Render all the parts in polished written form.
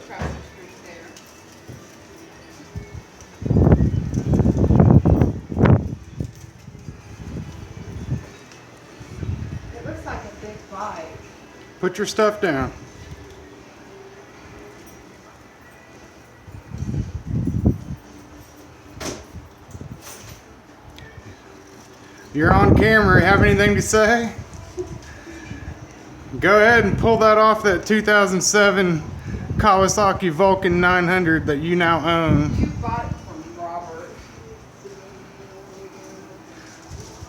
across the street there. It looks like a big bike. Put your stuff down. You're on camera. Have anything to say? Go ahead and pull that off that 2007 Kawasaki Vulcan 900 that you now own. You bought it from Robert.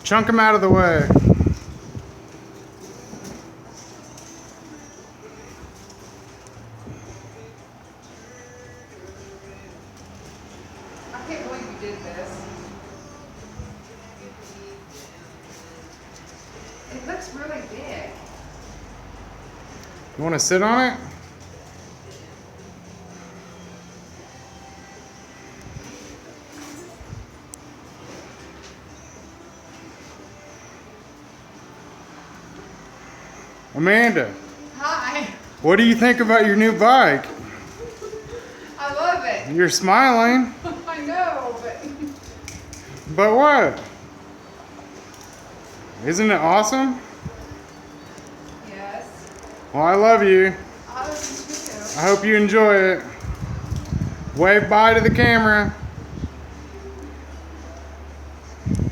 Chunk them out of the way. I can't believe you did this. It looks really big. You want to sit on it? Amanda, Hi. what do you think about your new bike? I love it. You're smiling, I know, but but what? Isn't it awesome? yes. Well, I love you. I love you too. I hope you enjoy it. Wave bye to the camera.